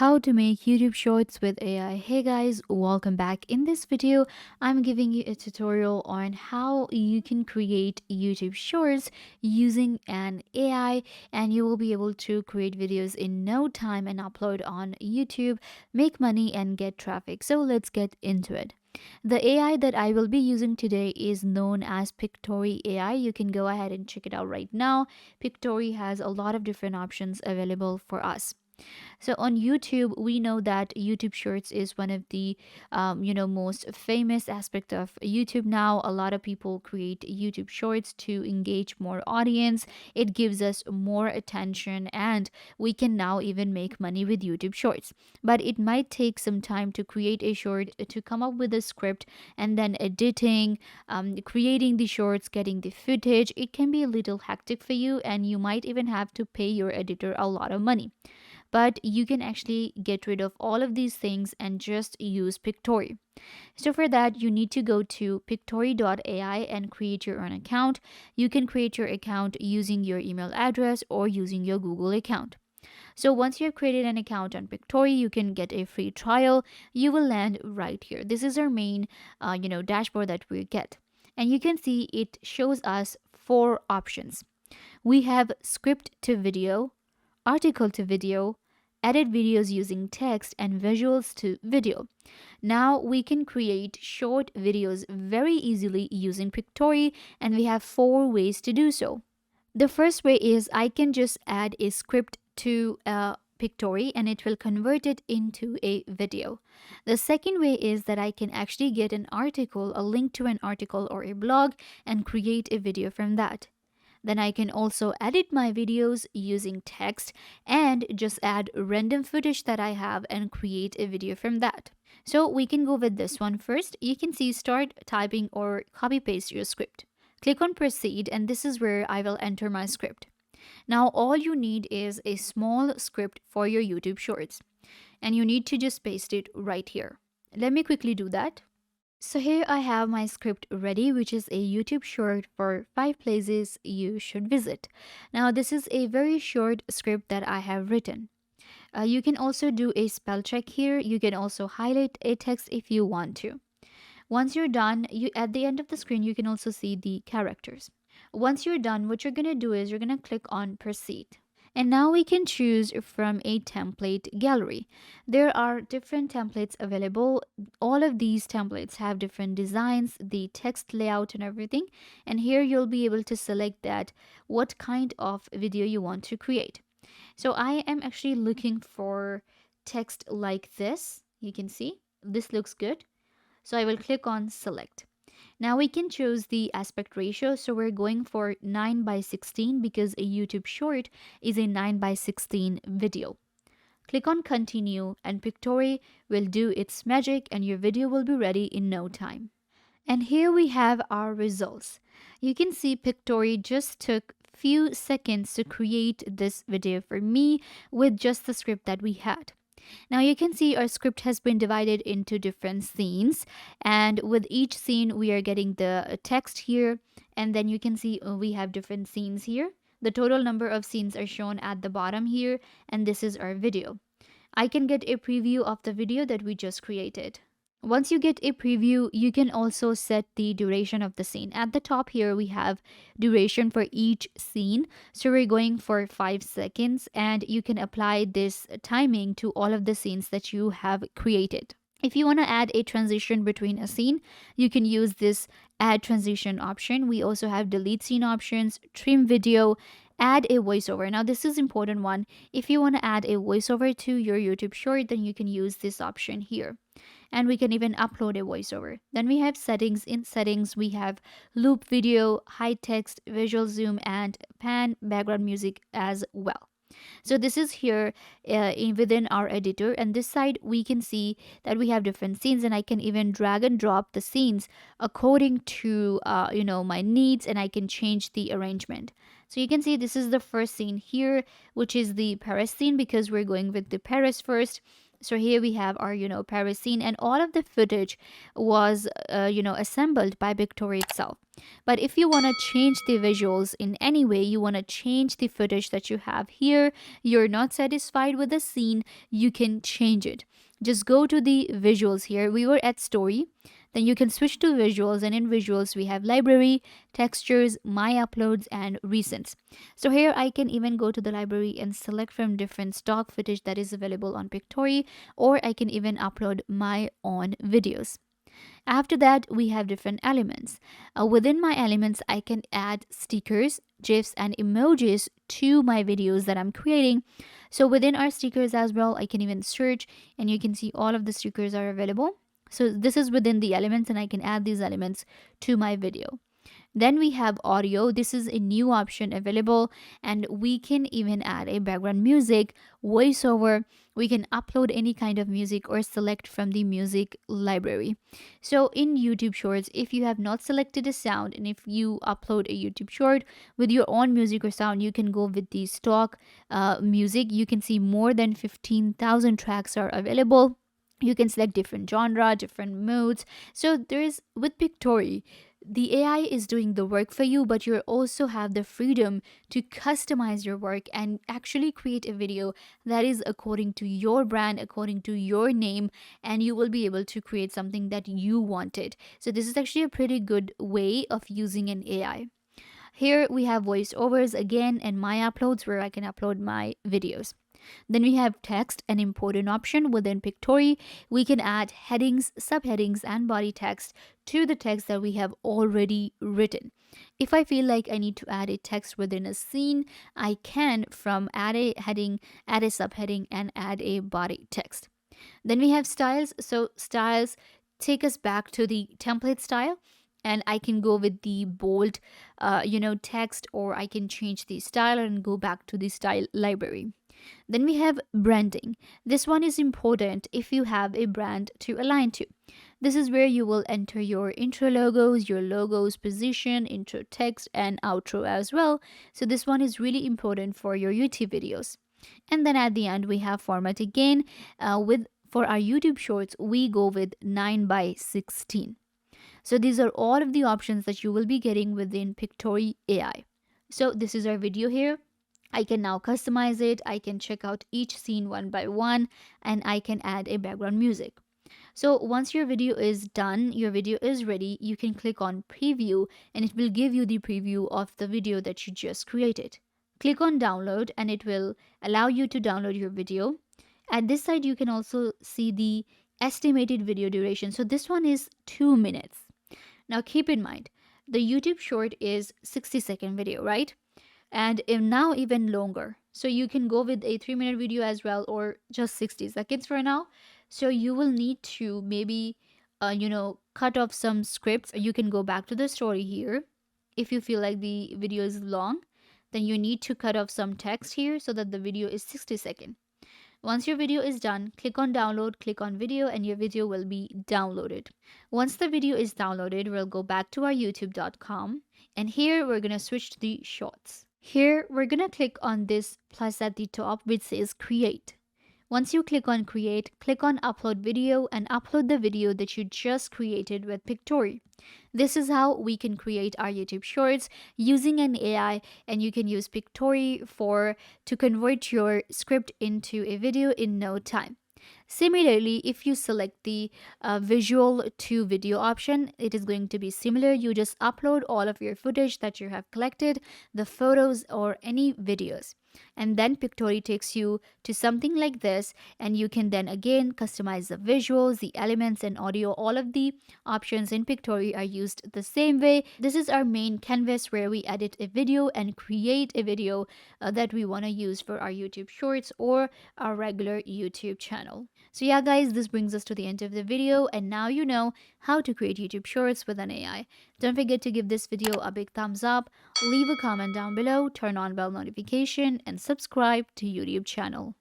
How to make YouTube shorts with AI. Hey guys, welcome back. In this video, I'm giving you a tutorial on how you can create YouTube shorts using an AI, and you will be able to create videos in no time and upload on YouTube, make money and get traffic. So let's get into it. The AI that I will be using today is known as Pictory AI. You can go ahead and check it out right now. Pictory has a lot of different options available for us. So on YouTube, we know that YouTube Shorts is one of the most famous aspect of YouTube now. A lot of people create YouTube Shorts to engage more audience. It gives us more attention, and we can now even make money with YouTube Shorts. But it might take some time to create a short, to come up with a script, and then editing, creating the shorts, getting the footage. It can be a little hectic for you, and you might even have to pay your editor a lot of money, but you can actually get rid of all of these things and just use Pictory. So for that, you need to go to pictory.ai and create your own account. You can create your account using your email address or using your Google account. So once you have created an account on Pictory, you can get a free trial. You will land right here. This is our main dashboard that we get. And you can see it shows us four options. We have script to video, article to video, edit videos using text, and visuals to video. Now we can create short videos very easily using Pictory, and we have four ways to do so. The first way is I can just add a script to Pictory and it will convert it into a video. The second way is that I can actually get an article, a link to an article or a blog, and create a video from that. Then I can also edit my videos using text and just add random footage that I have and create a video from that. So we can go with this one first. You can see start typing or copy paste your script. Click on proceed, and this is where I will enter my script. Now all you need is a small script for your YouTube shorts, and you need to just paste it right here. Let me quickly do that. So here I have my script ready, which is a YouTube short for 5 places you should visit. Now this is a very short script that I have written. You can also do a spell check here. You can also highlight a text if you want to. Once you're done, at the end of the screen, you can also see the characters. Once you're done, what you're going to do is you're going to click on proceed. And now we can choose from a template gallery. There are different templates available. All of these templates have different designs, the text layout and everything. And here you'll be able to select that what kind of video you want to create. So I am actually looking for text like this. You can see this looks good. So I will click on select. Now we can choose the aspect ratio. So we're going for 9:16 because a YouTube short is a 9:16 video. Click on continue and Pictory will do its magic and your video will be ready in no time. And here we have our results. You can see Pictory just took few seconds to create this video for me with just the script that we had. Now you can see our script has been divided into different scenes, and with each scene we are getting the text here, and then you can see we have different scenes here. The total number of scenes are shown at the bottom here, and this is our video. I can get a preview of the video that we just created. Once you get a preview, you can also set the duration of the scene. At the top here, we have duration for each scene. So we're going for 5 seconds, and you can apply this timing to all of the scenes that you have created. If you want to add a transition between a scene, you can use this add transition option. We also have delete scene options, trim video, add a voiceover. Now this is important one. If you want to add a voiceover to your YouTube short, then you can use this option here. And we can even upload a voiceover. Then we have settings. In settings, we have loop video, high text, visual zoom, and pan background music as well. So this is here within our editor, and this side we can see that we have different scenes, and I can even drag and drop the scenes according to my needs, and I can change the arrangement. So you can see this is the first scene here, which is the Paris scene because we're going with the Paris first. So here we have our, Paris scene, and all of the footage was, assembled by Pictory itself. But if you want to change the visuals in any way, you want to change the footage that you have here, you're not satisfied with the scene, you can change it. Just go to the visuals here. We were at story. Then you can switch to visuals, and in visuals, we have library, textures, my uploads, and recents. So here I can even go to the library and select from different stock footage that is available on Pictory, or I can even upload my own videos. After that, we have different elements. Within my elements, I can add stickers, GIFs, and emojis to my videos that I'm creating. So within our stickers as well, I can even search, and you can see all of the stickers are available. So this is within the elements, and I can add these elements to my video. Then we have audio. This is a new option available, and we can even add a background music, voiceover. We can upload any kind of music or select from the music library. So in YouTube Shorts, if you have not selected a sound, and if you upload a YouTube short with your own music or sound, you can go with the stock music. You can see more than 15,000 tracks are available. You can select different genre, different modes. So there's, with Pictory, the AI is doing the work for you, but you also have the freedom to customize your work and actually create a video that is according to your brand, according to your name, and you will be able to create something that you wanted. So this is actually a pretty good way of using an AI. Here we have voiceovers again, and my uploads, where I can upload my videos. Then we have text, an important option within Pictory. We can add headings, subheadings, and body text to the text that we have already written. If I feel like I need to add a text within a scene, I can from add a heading, add a subheading, and add a body text. Then we have styles. So styles take us back to the template style, and I can go with the bold, text, or I can change the style and go back to the style library. Then we have branding. This one is important if you have a brand to align to. This is where you will enter your intro logos, your logos position, intro text, and outro as well. So this one is really important for your YouTube videos. And then at the end, we have format again. With For our YouTube shorts, we go with 9 by 16. So these are all of the options that you will be getting within Pictory AI. So this is our video here. I can now customize it. I can check out each scene one by one, and I can add a background music. So once your video is done, your video is ready, you can click on preview, and it will give you the preview of the video that you just created. Click on download, and it will allow you to download your video. At this side, you can also see the estimated video duration. So this one is 2 minutes. Now keep in mind, the YouTube short is 60-second video, right? And now even longer. So you can go with a 3-minute video as well, or just 60 seconds for now. So you will need to maybe, cut off some scripts. You can go back to the story here. If you feel like the video is long, then you need to cut off some text here so that the video is 60 seconds. Once your video is done, click on download, click on video, and your video will be downloaded. Once the video is downloaded, we'll go back to our youtube.com, and here we're going to switch to the shorts. Here we're going to click on this plus at the top which says create. Once you click on create, click on upload video and upload the video that you just created with Pictory. This is how we can create our YouTube shorts using an AI, and you can use Pictory to convert your script into a video in no time. Similarly, if you select the visual to video option, it is going to be similar. You just upload all of your footage that you have collected, the photos or any videos. And then Pictory takes you to something like this, and you can then again customize the visuals, the elements, and audio. All of the options in Pictory are used the same way. This is our main canvas where we edit a video and create a video that we want to use for our YouTube shorts or our regular YouTube channel. So yeah guys, this brings us to the end of the video, and now you know how to create YouTube shorts with an AI. Don't forget to give this video a big thumbs up, leave a comment down below, turn on bell notification, and subscribe to YouTube channel.